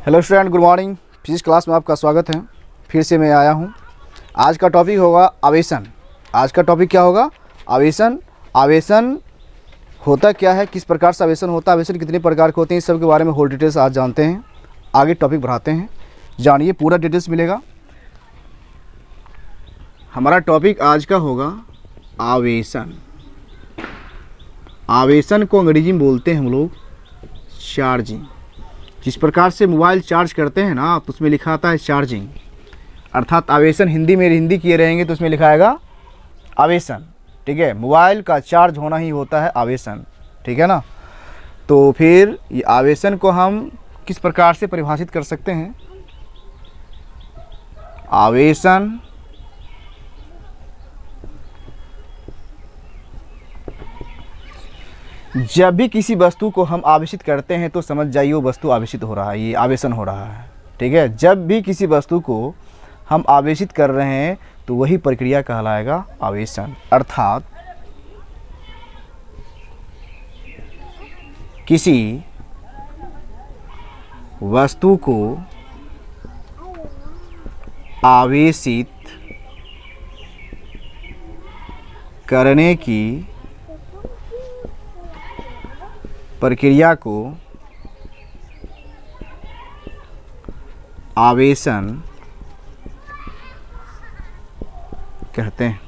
Hello student, good morning. Physics class में आपका स्वागत है। फिर से मैं आया हूँ। आज का टॉपिक होगा आवेशन। आज का टॉपिक क्या होगा? आवेशन। आवेशन होता क्या है, किस प्रकार से आवेशन होता है, आवेशन कितने प्रकार के होते हैं, इस सब के बारे में होल डिटेल्स आज जानते हैं। आगे टॉपिक बढ़ाते हैं, जानिए, पूरा डिटेल्स मिलेगा। हमारा टॉपिक आज का होगा आवेशन। आवेशन को अंग्रेजी में बोलते हैं हम लोग चार्जिंग। जिस प्रकार से मोबाइल चार्ज करते हैं ना, तो उसमें लिखा आता है चार्जिंग, अर्थात आवेशन। हिंदी किए रहेंगे तो उसमें लिखा आएगा आवेशन। ठीक है, मोबाइल का चार्ज होना ही होता है आवेशन। ठीक है ना। तो फिर ये आवेशन को हम किस प्रकार से परिभाषित कर सकते हैं? आवेशन जब भी किसी वस्तु को हम आवेशित करते हैं तो समझ जाइए वो वस्तु आवेशित हो रहा है, ये आवेशन हो रहा है। ठीक है, जब भी किसी वस्तु को हम आवेशित कर रहे हैं तो वही प्रक्रिया कहलाएगा आवेशन। अर्थात किसी वस्तु को आवेशित करने की प्रक्रिया को आवेशन कहते हैं।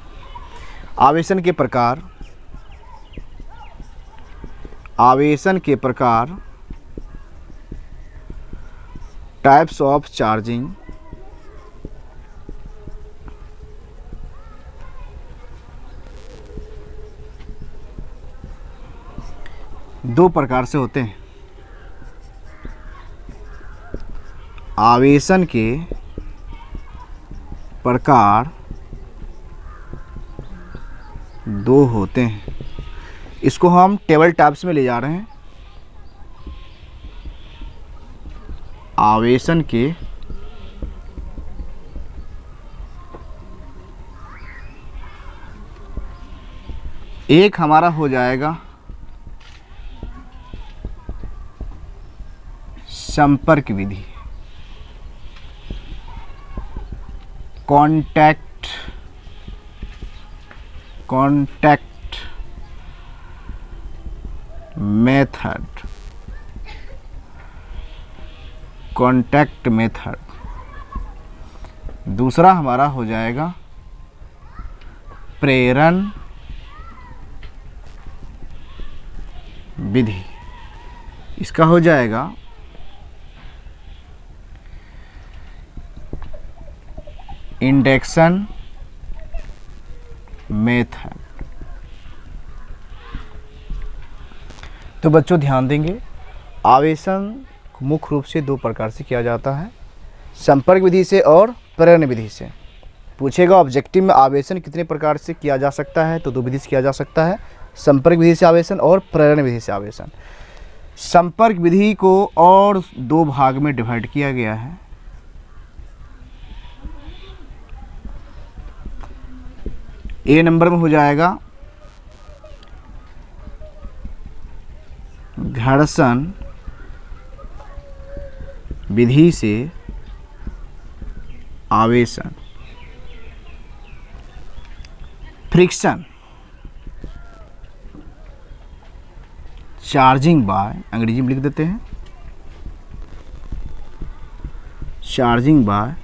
आवेशन के प्रकार। आवेशन के प्रकार टाइप्स ऑफ चार्जिंग। दो प्रकार से होते हैं। आवेशन के प्रकार दो होते हैं। इसको हम टेबल टाइप्स में ले जा रहे हैं। आवेशन के एक हमारा हो जाएगा संपर्क विधि, कॉन्टैक्ट मेथड। Contact method. दूसरा हमारा हो जाएगा प्रेरण विधि। इसका हो जाएगा इंडक्शन मेथड। तो बच्चों ध्यान देंगे, आवेशन मुख्य रूप से दो प्रकार से किया जाता है, संपर्क विधि से और प्रेरण विधि से। पूछेगा ऑब्जेक्टिव में आवेशन कितने प्रकार से किया जा सकता है, तो दो विधि से किया जा सकता है, संपर्क विधि से आवेशन और प्रेरण विधि से आवेशन। संपर्क विधि को और दो भाग में डिवाइड किया गया है। ए नंबर में हो जाएगा घर्षण विधि से आवेशन। फ्रिक्शन चार्जिंग बाय, अंग्रेजी में लिख देते हैं चार्जिंग बाय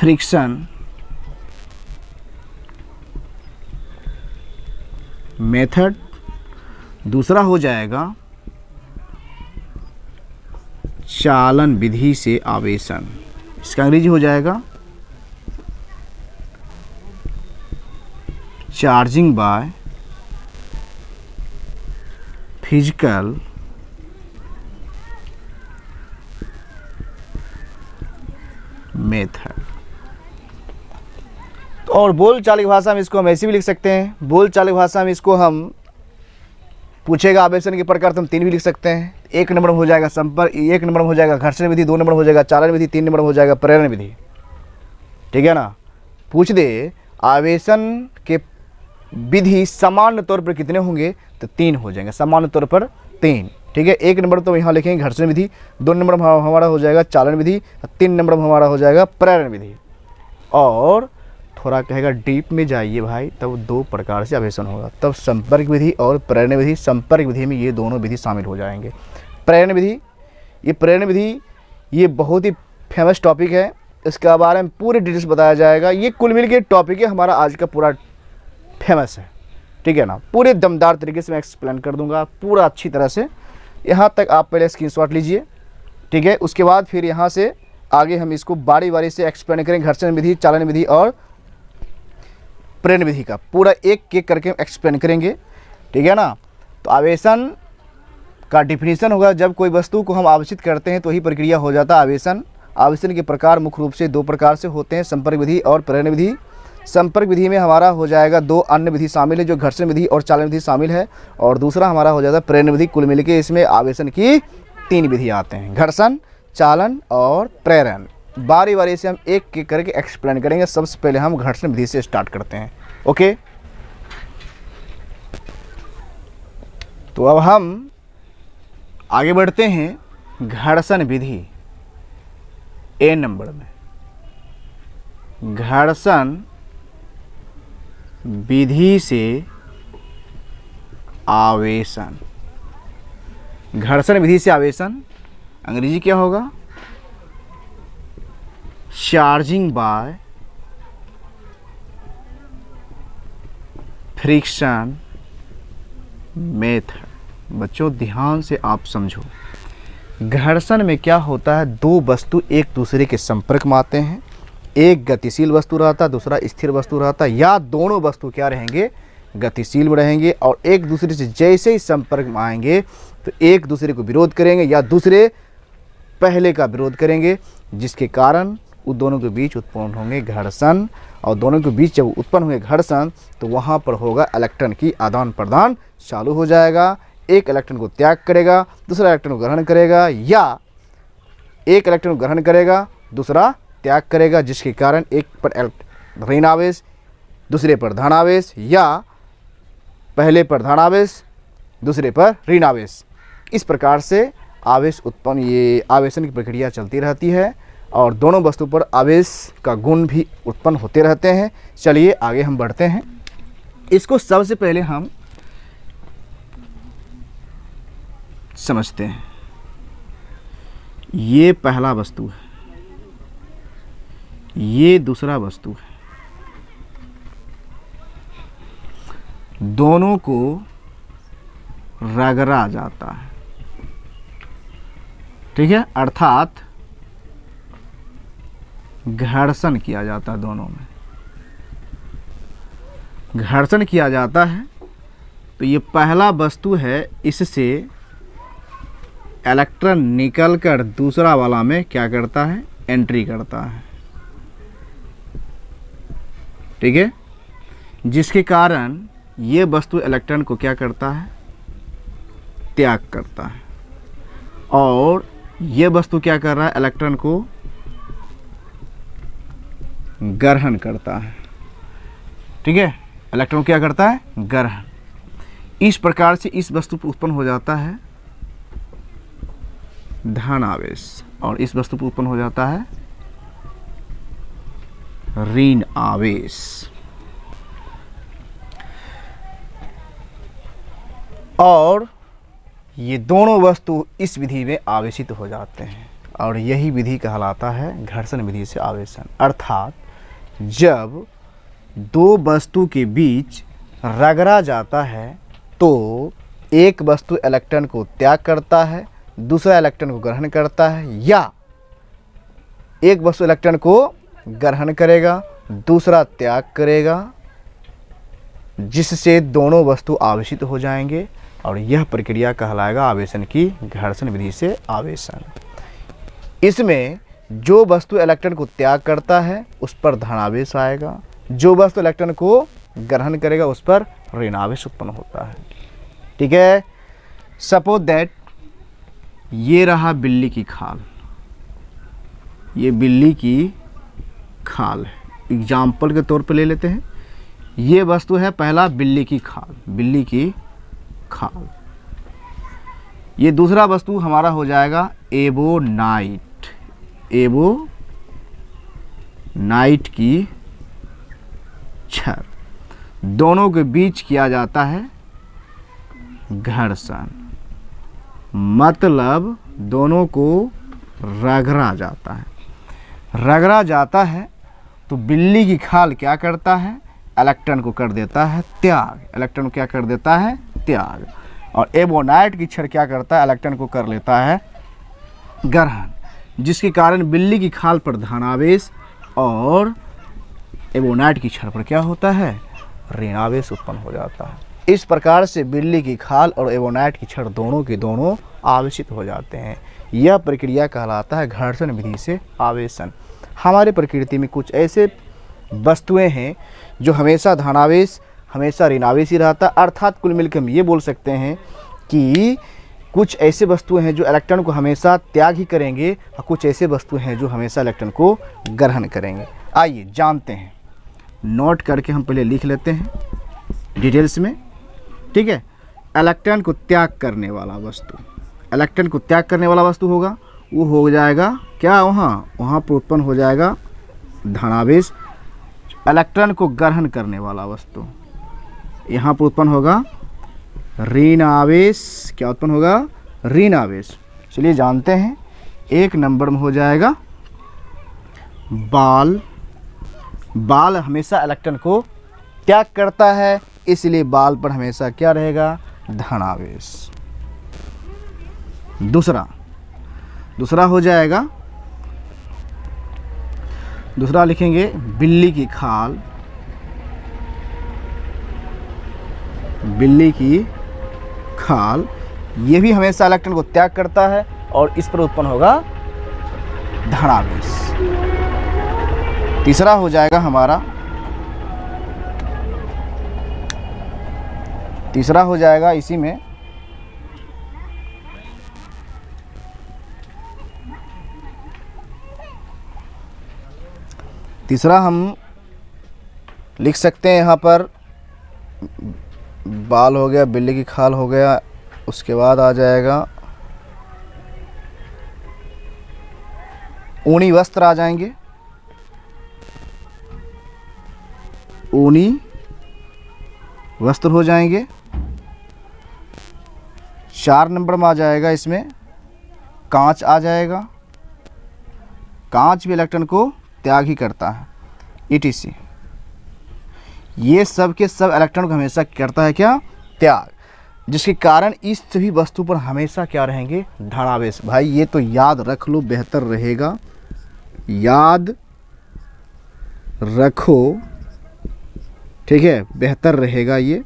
फ्रिक्शन मेथड। दूसरा हो जाएगा चालन विधि से आवेशन। इसका अंग्रेजी हो जाएगा चार्जिंग बाय फिजिकल मेथड। और बोलचालिक भाषा में इसको हम ऐसे भी लिख सकते हैं। बोलचालिक भाषा में इसको हम पूछेगा आवेशन के प्रकार तो हम तीन भी लिख सकते हैं। एक नंबर में हो जाएगा संपर्क, एक नंबर में हो जाएगा घर्षण विधि, दो नंबर में हो जाएगा चालन विधि, तीन नंबर में हो जाएगा प्रेरण विधि। ठीक है ना। पूछ दे आवेशन के विधि सामान्य तौर पर कितने होंगे, तो तीन हो जाएंगे, सामान्य तौर पर तीन। ठीक है। 1 नंबर तो यहाँ लिखेंगे घर्षण विधि, 2 नंबर हमारा हो जाएगा चालन विधि, 3 नंबर हमारा हो जाएगा प्रेरण विधि। और थोड़ा कहेगा डीप में जाइए भाई, तब 2 प्रकार से आवेशन होगा, तब संपर्क विधि और प्रेरण विधि। संपर्क विधि में ये दोनों विधि शामिल हो जाएंगे। प्रेरण विधि, ये प्रेरण विधि ये बहुत ही फेमस टॉपिक है, इसके बारे में पूरी डिटेल्स बताया जाएगा। ये कुल मिल के टॉपिक है हमारा आज का पूरा फेमस है, ठीक है ना। पूरे दमदार तरीके से मैं एक्सप्लेन कर दूंगा पूरा अच्छी तरह से। यहाँ तक आप पहले स्क्रीनशॉट लीजिए, ठीक है। उसके बाद फिर यहाँ से आगे हम इसको बारी बारी से एक्सप्लेन करेंगे। घर्षण विधि, चालन विधि और प्रेरण विधि का पूरा एक एक करके एक्सप्लेन करेंगे, ठीक है ना। तो आवेशन का डिफिनीशन होगा, जब कोई वस्तु को हम आवेशित करते हैं तो ही प्रक्रिया हो जाता है आवेशन। आवेशन के प्रकार मुख्य रूप से 2 प्रकार से होते हैं, संपर्क विधि और प्रेरण विधि। संपर्क विधि में हमारा हो जाएगा 2 अन्य विधि शामिल है, जो घर्षण विधि और चालन विधि शामिल है, और दूसरा हमारा हो जाता है प्रेरण विधि। कुल मिलकर इसमें आवेशन की 3 विधि आते हैं, घर्षण, चालन और प्रेरण। बारी बारी से हम एक एक करके एक्सप्लेन करेंगे। सबसे पहले हम घर्षण विधि से स्टार्ट करते हैं, ओके। तो अब हम आगे बढ़ते हैं घर्षण विधि। ए नंबर में घर्षण विधि से आवेशन। घर्षण विधि से आवेशन अंग्रेजी क्या होगा? Charging by friction method. बच्चों ध्यान से आप समझो, घर्षण में क्या होता है, 2 वस्तु एक दूसरे के संपर्क में आते हैं। एक गतिशील वस्तु रहता है, दूसरा स्थिर वस्तु रहता है, या दोनों वस्तु क्या रहेंगे, गतिशील में रहेंगे, और एक दूसरे से जैसे ही संपर्क में आएंगे तो एक दूसरे को विरोध करेंगे या दूसरे पहले का विरोध करेंगे, जिसके कारण उन दोनों के बीच उत्पन्न होंगे घर्षण। और दोनों के बीच जब उत्पन्न हुए घर्षण तो वहाँ पर होगा इलेक्ट्रॉन की आदान प्रदान चालू हो जाएगा। एक इलेक्ट्रॉन को त्याग करेगा, दूसरा इलेक्ट्रॉन को ग्रहण करेगा, या एक इलेक्ट्रॉन को ग्रहण करेगा, दूसरा त्याग करेगा, जिसके कारण एक पर ऋण आवेश, दूसरे पर धन आवेश, या पहले पर धन आवेश, दूसरे पर ऋण आवेश। इस प्रकार से आवेश उत्पन्न, ये आवेशन की प्रक्रिया चलती रहती है, और दोनों वस्तु पर आवेश का गुण भी उत्पन्न होते रहते हैं। चलिए आगे हम बढ़ते हैं। इसको सबसे पहले हम समझते हैं। ये पहला वस्तु है, ये दूसरा वस्तु है, दोनों को रगड़ा जाता है, ठीक है, अर्थात घर्षण किया जाता है। दोनों में घर्षण किया जाता है। तो ये पहला वस्तु है, इससे इलेक्ट्रॉन निकलकर दूसरा वाला में क्या करता है, एंट्री करता है, ठीक है, जिसके कारण ये वस्तु इलेक्ट्रॉन को क्या करता है, त्याग करता है, और ये वस्तु क्या कर रहा है, इलेक्ट्रॉन को ग्रहण करता है, ठीक है। इलेक्ट्रॉन क्या करता है, ग्रहण। इस प्रकार से इस वस्तु पर उत्पन्न हो जाता है धन आवेश, और इस वस्तु पर उत्पन्न हो जाता है ऋण आवेश। और ये दोनों वस्तु इस विधि में आवेशित हो जाते हैं, और यही विधि कहलाता है घर्षण विधि से आवेशन। अर्थात जब 2 वस्तु के बीच रगड़ा जाता है तो एक वस्तु इलेक्ट्रॉन को त्याग करता है, दूसरा इलेक्ट्रॉन को ग्रहण करता है, या एक वस्तु इलेक्ट्रॉन को ग्रहण करेगा, दूसरा त्याग करेगा, जिससे दोनों वस्तु आवेशित हो जाएंगे, और यह प्रक्रिया कहलाएगा आवेशन की घर्षण विधि से आवेशन। इसमें जो वस्तु इलेक्ट्रॉन को त्याग करता है उस पर धनावेश आएगा, जो वस्तु इलेक्ट्रॉन को ग्रहण करेगा उस पर ऋणावेश उत्पन्न होता है, ठीक है। सपोज दैट ये रहा बिल्ली की खाल, ये बिल्ली की खाल है, एग्जाम्पल के तौर पर ले लेते हैं। ये वस्तु है पहला बिल्ली की खाल, बिल्ली की खाल। ये दूसरा वस्तु हमारा हो जाएगा एबोनाइट। एबोनाइट की छड़, दोनों के बीच किया जाता है घर्षण, मतलब दोनों को रगड़ा जाता है। रगड़ा जाता है तो बिल्ली की खाल क्या करता है, इलेक्ट्रॉन को कर देता है त्याग। इलेक्ट्रॉन क्या कर देता है, त्याग। और एबोनाइट की छड़ क्या करता है, इलेक्ट्रॉन को कर लेता है ग्रहण, जिसके कारण बिल्ली की खाल पर धनावेश और एबोनाइट की छड़ पर क्या होता है, ऋणावेश उत्पन्न हो जाता है। इस प्रकार से बिल्ली की खाल और एबोनाइट की छड़ दोनों के दोनों आवेशित हो जाते हैं। यह प्रक्रिया कहलाता है घर्षण विधि से आवेशन। हमारे प्रकृति में कुछ ऐसे वस्तुएं हैं जो हमेशा धनावेश हमेशा ऋणावेश ही रहता है, अर्थात कुल मिलकर हम ये बोल सकते हैं कि कुछ ऐसे वस्तुएं हैं जो इलेक्ट्रॉन को हमेशा त्याग ही करेंगे और कुछ ऐसे वस्तुएं हैं जो हमेशा इलेक्ट्रॉन को ग्रहण करेंगे। आइए जानते हैं, नोट करके हम पहले लिख लेते हैं डिटेल्स में, ठीक है। इलेक्ट्रॉन को त्याग करने वाला वस्तु, इलेक्ट्रॉन को त्याग करने वाला वस्तु होगा, वो हो जाएगा क्या, वहाँ पर उत्पन्न हो जाएगा धनावेश। इलेक्ट्रॉन को ग्रहण करने वाला वस्तु, यहाँ पर उत्पन्न होगा ऋणावेश। क्या उत्पन्न होगा, ऋणावेश। चलिए जानते हैं, एक नंबर में हो जाएगा बाल। बाल हमेशा इलेक्ट्रॉन को त्याग करता है, इसलिए बाल पर हमेशा क्या रहेगा, धनावेश। दूसरा हो जाएगा, दूसरा लिखेंगे बिल्ली की खाल। बिल्ली की खाल ये भी हमेशा इलेक्ट्रॉन को त्याग करता है और इस पर उत्पन्न होगा धनावेश। तीसरा हो जाएगा हमारा, तीसरा हो जाएगा इसी में तीसरा हम लिख सकते हैं, यहाँ पर बाल हो गया, बिल्ली की खाल हो गया, उसके बाद आ जाएगा ऊनी वस्त्र आ जाएंगे। ऊनी वस्त्र हो जाएंगे। 4 नंबर में आ जाएगा इसमें कांच आ जाएगा। कांच भी इलेक्ट्रॉन को त्याग ही करता है, ETC। ये सब के सब इलेक्ट्रॉन को हमेशा करता है क्या, त्याग, जिसके कारण इस सभी वस्तु पर हमेशा क्या रहेंगे, धनावेश। भाई ये तो याद रख लो, बेहतर रहेगा, याद रखो, ठीक है, बेहतर रहेगा ये,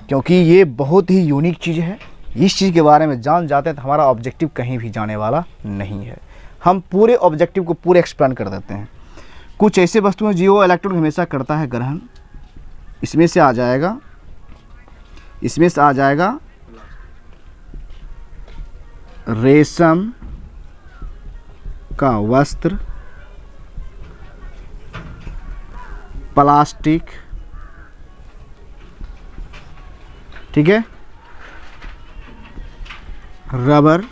क्योंकि ये बहुत ही यूनिक चीज़ है। इस चीज़ के बारे में जान जाते हैं तो हमारा ऑब्जेक्टिव कहीं भी जाने वाला नहीं है। हम पूरे ऑब्जेक्टिव को पूरे एक्सप्लेन कर देते हैं। कुछ ऐसे वस्तुएं जो इलेक्ट्रॉन हमेशा करता है ग्रहण, इसमें से आ जाएगा, इसमें से आ जाएगा रेशम का वस्त्र, प्लास्टिक, ठीक है, रबर,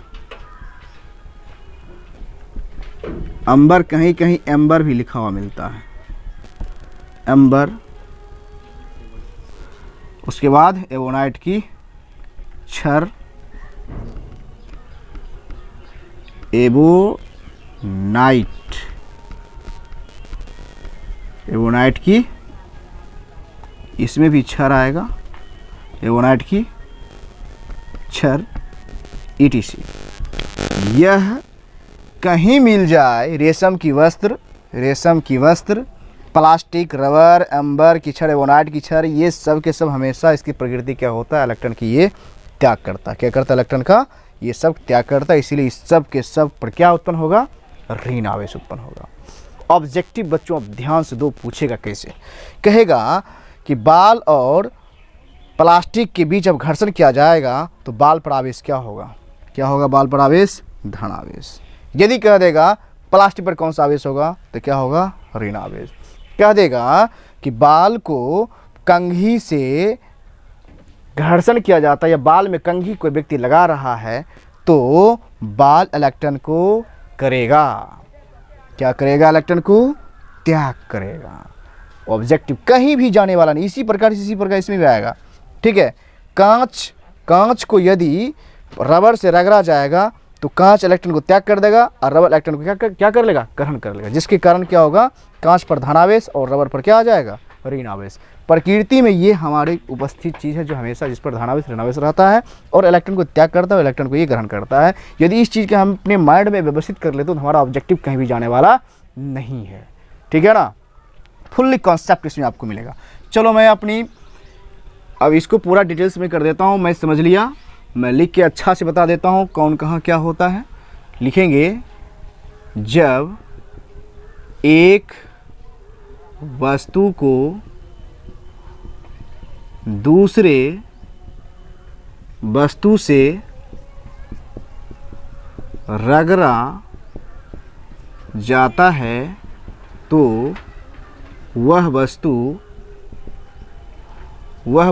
अंबर, कहीं कहीं एम्बर भी लिखा हुआ मिलता है, एम्बर। उसके बाद एबोनाइट की छड़, एबोनाइट, एबोनाइट की इसमें भी छड़ आएगा, एबोनाइट की छड़, ETC। यह कहीं मिल जाए, रेशम की वस्त्र, रेशम की वस्त्र, प्लास्टिक, रबर, एम्बर की छड़, एबोनाइट की छड़, ये सब के सब हमेशा इसकी प्रकृति क्या होता है, इलेक्ट्रॉन की ये त्याग करता है। क्या करता है, इलेक्ट्रॉन का ये सब त्याग करता है, इसीलिए इस सब के सब पर क्या उत्पन्न होगा, ऋण आवेश उत्पन्न होगा। ऑब्जेक्टिव बच्चों अब ध्यान से दो, पूछेगा कैसे, कहेगा कि बाल और प्लास्टिक के बीच अब घर्षण किया जाएगा तो बाल पर आवेश क्या होगा, क्या होगा, बाल पर आवेश धन आवेश। यदि कह देगा प्लास्टिक पर कौन सा आवेश होगा तो क्या होगा, ऋण आवेश। कह देगा कि बाल को कंघी से घर्षण किया जाता है या बाल में कंघी कोई व्यक्ति लगा रहा है तो बाल इलेक्ट्रॉन को करेगा, क्या करेगा? इलेक्ट्रॉन को त्याग करेगा। ऑब्जेक्टिव कहीं भी जाने वाला नहीं। इसी प्रकार इसमें भी आएगा, ठीक है। कांच को यदि रबर से रगड़ा जाएगा तो कांच इलेक्ट्रॉन को त्याग कर देगा और रबर इलेक्ट्रॉन को क्या कर लेगा? ग्रहण कर लेगा, जिसके कारण क्या होगा? कांच पर धनावेश और रबर पर क्या आ जाएगा? ऋण आवेश। प्रकृति में ये हमारी उपस्थित चीज़ है जो हमेशा जिस पर धनावेश ऋणावेश रहता है और इलेक्ट्रॉन को त्याग करता है, इलेक्ट्रॉन को ये ग्रहण करता है। यदि इस चीज़ के हम अपने माइंड में व्यवस्थित कर लेते तो हमारा ऑब्जेक्टिव कहीं भी जाने वाला नहीं है, ठीक है ना। फुल्ली कॉन्सेप्ट इसमें आपको मिलेगा। चलो मैं अब इसको पूरा डिटेल्स में कर देता हूँ। मैं समझ लिया, मैं लिख के अच्छा से बता देता हूँ कौन कहाँ क्या होता है। लिखेंगे, जब एक वस्तु को दूसरे वस्तु से रगड़ा जाता है तो वह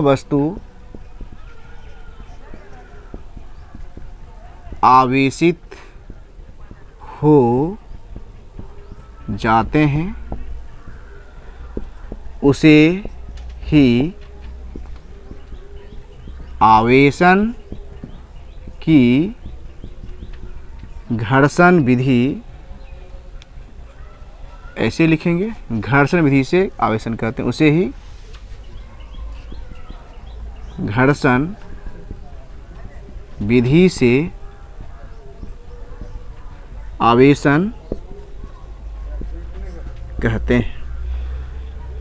वस्तु आवेशित हो जाते हैं, उसे ही आवेशन की घर्षण विधि, ऐसे लिखेंगे, घर्षण विधि से आवेशन करते हैं, उसे ही घर्षण विधि से आवेशन कहते हैं,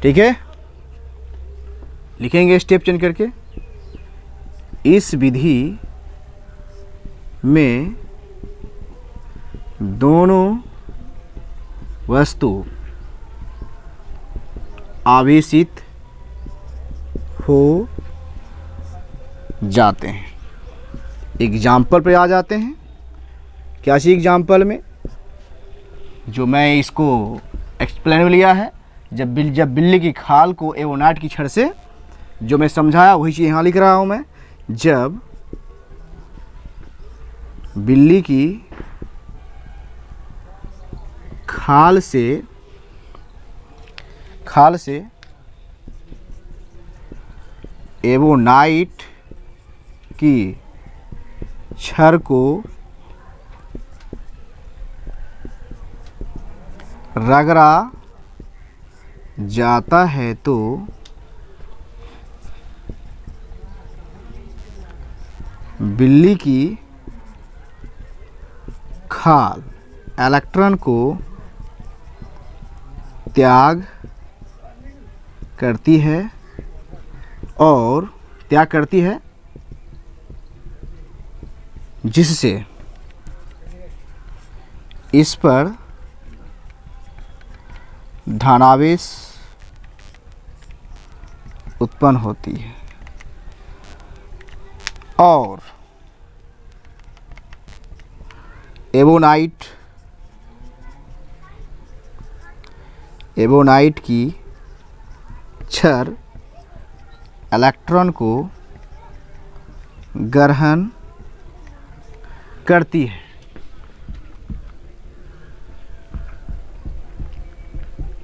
ठीक है। लिखेंगे स्टेप चेंज करके, इस विधि में दोनों वस्तु आवेशित हो जाते हैं। एग्जाम्पल पे आ जाते हैं। क्या सी एग्जाम्पल में जो मैं इसको एक्सप्लेन में लिया है, जब बिल्ली की खाल को एवोनाइट की छड़ से, जो मैं समझाया वही चीज़ यहाँ लिख रहा हूँ मैं। जब बिल्ली की खाल से एवोनाइट की छड़ को रगड़ा जाता है तो बिल्ली की खाल इलेक्ट्रॉन को त्याग करती है और त्याग करती है, जिससे इस पर धनावेश उत्पन्न होती है और एवोनाइट की छड़ इलेक्ट्रॉन को ग्रहण करती है,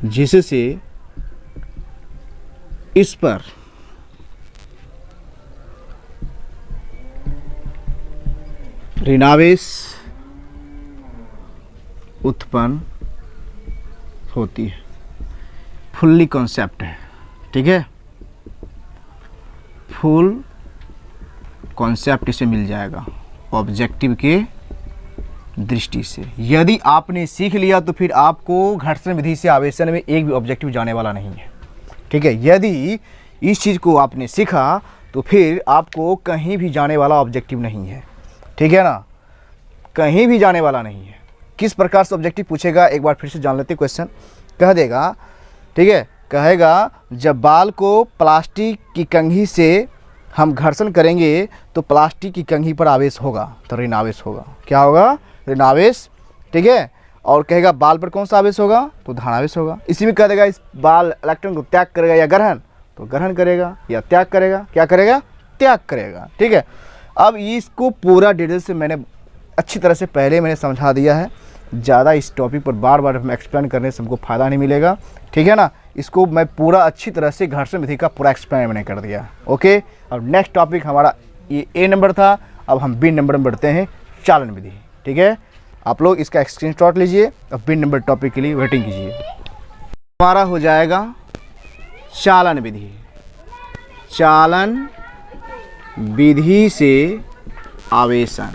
जिससे इस पर ऋणावेश उत्पन्न होती है। फुल्ली कॉन्सेप्ट है, ठीक है। फुल कॉन्सेप्ट इसे मिल जाएगा ऑब्जेक्टिव के दृष्टि से। यदि आपने सीख लिया तो फिर आपको घर्षण विधि से आवेशन में एक भी ऑब्जेक्टिव जाने वाला नहीं है, ठीक है। यदि इस चीज़ को आपने सीखा तो फिर आपको कहीं भी जाने वाला ऑब्जेक्टिव नहीं है, ठीक है ना, कहीं भी जाने वाला नहीं है। किस प्रकार से ऑब्जेक्टिव पूछेगा एक बार फिर से जान लेते। क्वेश्चन कह देगा, ठीक है, कहेगा जब बाल को प्लास्टिक की कंघी से हम घर्षण करेंगे तो प्लास्टिक की कंघी पर आवेश होगा, तो ऋण आवेश होगा। क्या होगा? ऋण आवेश, ठीक है। और कहेगा बाल पर कौन सा आवेश होगा? तो धनावेश होगा। इसी में कह देगा इस बाल इलेक्ट्रॉन को त्याग करेगा या ग्रहण, तो ग्रहण करेगा या त्याग करेगा, क्या करेगा? त्याग करेगा, ठीक है। अब इसको पूरा डिटेल से मैंने अच्छी तरह से पहले मैंने समझा दिया है, ज़्यादा इस टॉपिक पर बार बार हम एक्सप्लेन करने से हमको फ़ायदा नहीं मिलेगा, ठीक है ना। इसको मैं पूरा अच्छी तरह से घर्षण विधि का पूरा एक्सप्लेन मैंने कर दिया, ओके। अब नेक्स्ट टॉपिक हमारा ये ए नंबर था, अब हम बी नंबर में बढ़ते हैं, चालन विधि, ठीक है। आप लोग इसका स्क्रीनशॉट लीजिए और बी नंबर टॉपिक के लिए वेटिंग कीजिए। हमारा हो जाएगा चालन विधि। चालन विधि से आवेशन,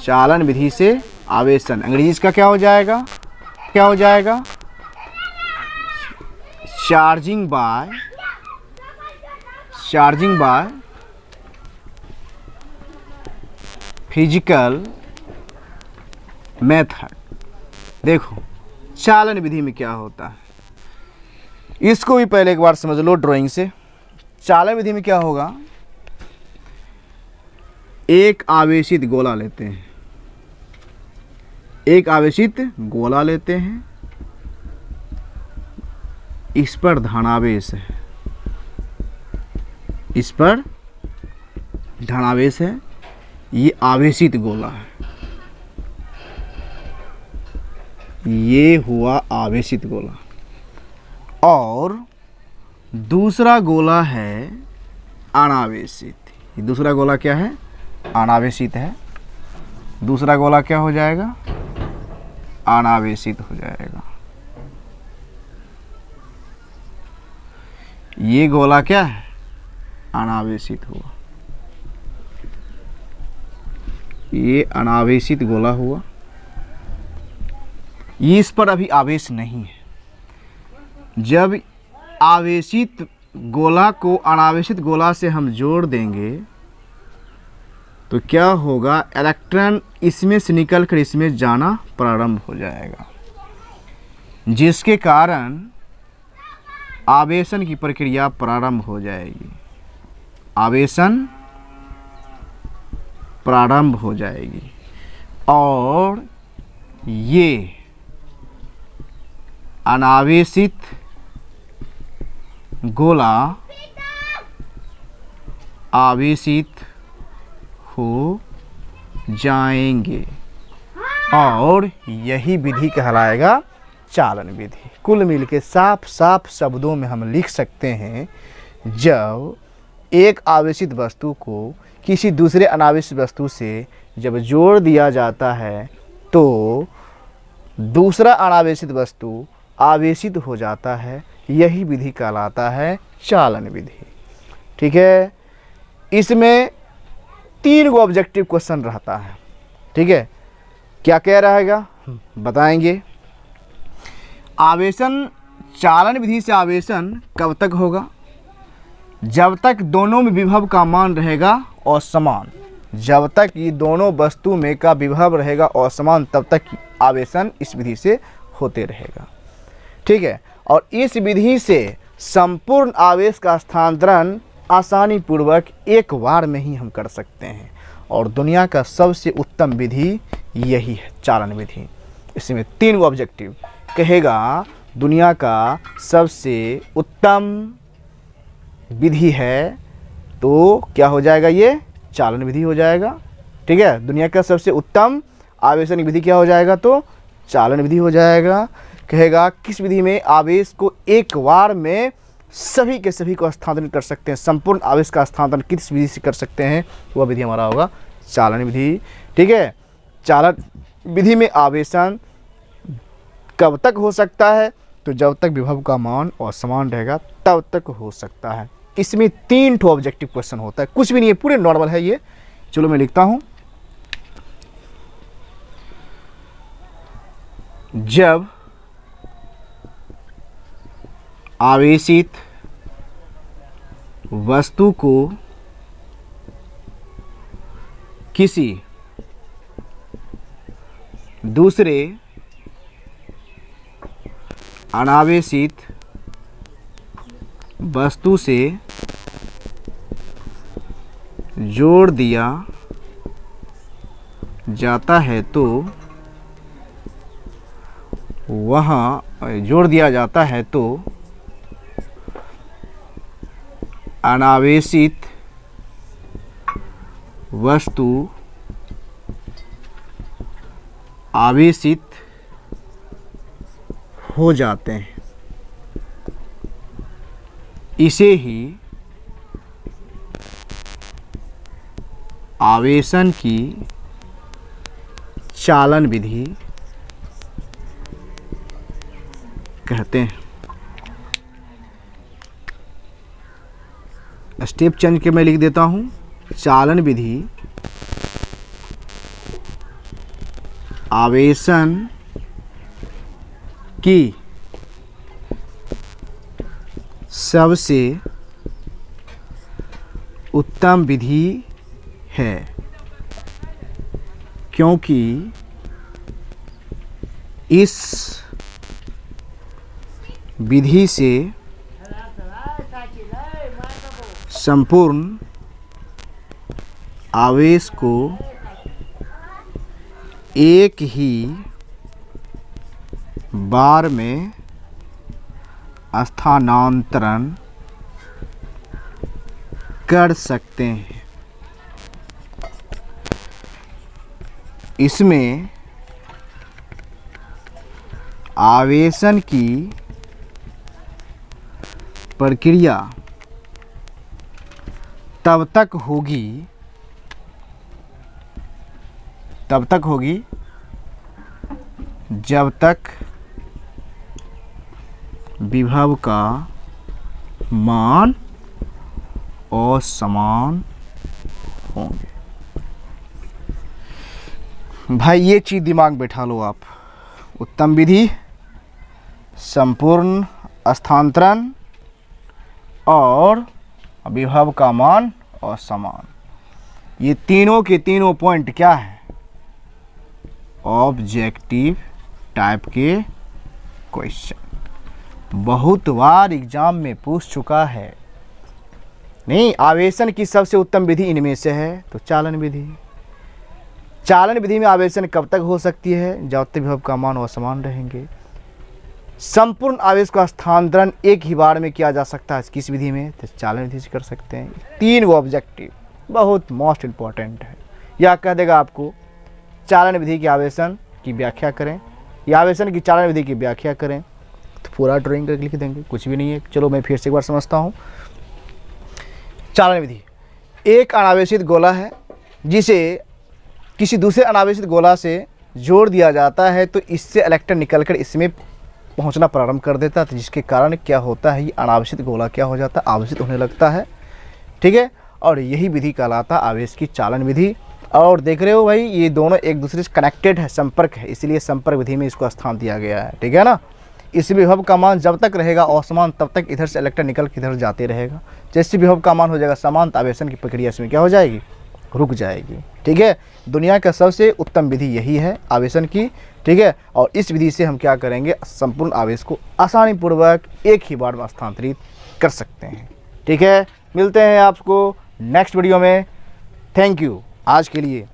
चालन विधि से आवेशन, अंग्रेजी इसका क्या हो जाएगा, क्या हो जाएगा, चार्जिंग बाय फिजिकल मेथड। देखो चालन विधि में क्या होता है, इसको भी पहले एक बार समझ लो ड्राइंग से। चालन विधि में क्या होगा, एक आवेशित गोला लेते हैं, एक आवेशित गोला लेते हैं, इस पर धनावेश है, इस पर धनावेश है, ये आवेशित गोला है, ये हुआ आवेशित गोला। और दूसरा गोला है अनावेशित। ये दूसरा गोला क्या है, अनावेशित है। दूसरा गोला क्या हो जाएगा, अनावेशित हो जाएगा। ये गोला क्या है, अनावेशित हुआ, ये अनावेशित गोला हुआ। ये इस पर अभी आवेश नहीं है। जब आवेशित गोला को अनावेशित गोला से हम जोड़ देंगे तो क्या होगा, इलेक्ट्रॉन इसमें से निकलकर इसमें जाना प्रारंभ हो जाएगा, जिसके कारण आवेशन की प्रक्रिया प्रारंभ हो जाएगी, आवेशन प्रारंभ हो जाएगी। और ये अनावेशित गोला आवेशित हो जाएंगे और यही विधि कहलाएगा चालन विधि। कुल मिलके साफ साफ शब्दों में हम लिख सकते हैं, जब एक आवेशित वस्तु को किसी दूसरे अनावेशित वस्तु से जब जोड़ दिया जाता है तो दूसरा अनावेशित वस्तु आवेशित हो जाता है, यही विधि कहलाता है चालन विधि, ठीक है। इसमें 3 गो ऑब्जेक्टिव क्वेश्चन रहता है, ठीक है। क्या क्या रहेगा बताएंगे। आवेशन, चालन विधि से आवेशन कब तक होगा, जब तक दोनों में विभव का मान रहेगा असमान। जब तक ये दोनों वस्तु में का विभव रहेगा असमान तब तक आवेशन इस विधि से होते रहेगा, ठीक है। और इस विधि से संपूर्ण आवेश का स्थानांतरण आसानी पूर्वक एक बार में ही हम कर सकते हैं और दुनिया का सबसे उत्तम विधि यही है चालन विधि। इसमें 3 गो ऑब्जेक्टिव कहेगा, दुनिया का सबसे उत्तम विधि है तो क्या हो जाएगा, ये चालन विधि हो जाएगा, ठीक है। दुनिया का सबसे उत्तम आवेशन विधि क्या हो जाएगा, तो चालन विधि हो जाएगा। कहेगा किस विधि में आवेश को एक बार में सभी के सभी को स्थानांतरित कर सकते हैं, संपूर्ण आवेश का स्थानांतरण किस विधि से कर सकते हैं, वह विधि हमारा होगा चालन विधि, ठीक है। चालन विधि में आवेशन कब तक हो सकता है, तो जब तक विभव का मान असमान रहेगा तब तक हो सकता है। इसमें 3 ठो ऑब्जेक्टिव क्वेश्चन होता है, कुछ भी नहीं है, पूरे नॉर्मल है ये। चलो मैं लिखता हूं, जब आवेशित वस्तु को किसी दूसरे अनावेशित वस्तु से जोड़ दिया जाता है तो अनावेशित वस्तु आवेशित हो जाते हैं। इसे ही आवेशन की चालन विधि कहते हैं। स्टेप चेंज के मैं लिख देता हूं। चालन विधि आवेशन की सबसे उत्तम विधि है, क्योंकि इस विधि से संपूर्ण आवेश को एक ही बार में स्थानांतरण कर सकते हैं। इसमें आवेशन की प्रक्रिया तब तक होगी जब तक विभव का मान असमान होंगे। भाई ये चीज़ दिमाग बैठा लो आप। उत्तम विधि, संपूर्ण स्थानांतरण और विभव का मान असमान, ये तीनों के तीनों पॉइंट क्या है? ऑब्जेक्टिव टाइप के क्वेश्चन बहुत बार एग्जाम में पूछ चुका है। नहीं, आवेशन की सबसे उत्तम विधि इनमें से है तो चालन विधि। चालन विधि में आवेशन कब तक हो सकती है? जब तक विभव का मान असमान रहेंगे। संपूर्ण आवेश का स्थानांतरण एक ही बार में किया जा सकता है किस विधि में? तो चालन विधि से कर सकते हैं। तीन वो ऑब्जेक्टिव बहुत मोस्ट इम्पॉर्टेंट है। या कह देगा आपको चालन विधि की आवेशन की व्याख्या करें या आवेशन की चालन विधि की व्याख्या करें, तो पूरा ड्राइंग करके लिख देंगे, कुछ भी नहीं है। चलो मैं फिर से एक बार समझता हूँ। चालन विधि, एक अनावेशित गोला है जिसे किसी दूसरे अनावेशित गोला से जोड़ दिया जाता है, तो इससे इलेक्ट्रॉन निकलकर इसमें पहुंचना प्रारंभ कर देता है, तो जिसके कारण क्या होता है, ये अनावेशित गोला क्या हो जाता है? आवेशित होने लगता है। ठीक है, और यही विधि कहलाता है आवेश की चालन विधि। और देख रहे हो भाई, ये दोनों एक दूसरे से कनेक्टेड है, संपर्क है, इसलिए संपर्क विधि में इसको स्थान दिया गया है। ठीक है ना। इस विभव का मान जब तक रहेगा असमान, तब तक इधर से इलेक्ट्रॉन निकल के इधर जाते रहेगा। जैसे विभव का मान हो जाएगा समान, तो आवेशन की प्रक्रिया इसमें क्या हो जाएगी? रुक जाएगी। ठीक है, दुनिया का सबसे उत्तम विधि यही है आवेशन की। ठीक है, और इस विधि से हम क्या करेंगे? संपूर्ण आवेश को आसानी पूर्वक एक ही बार में स्थानांतरित कर सकते हैं। ठीक है, मिलते हैं आपको नेक्स्ट वीडियो में। थैंक यू आज के लिए।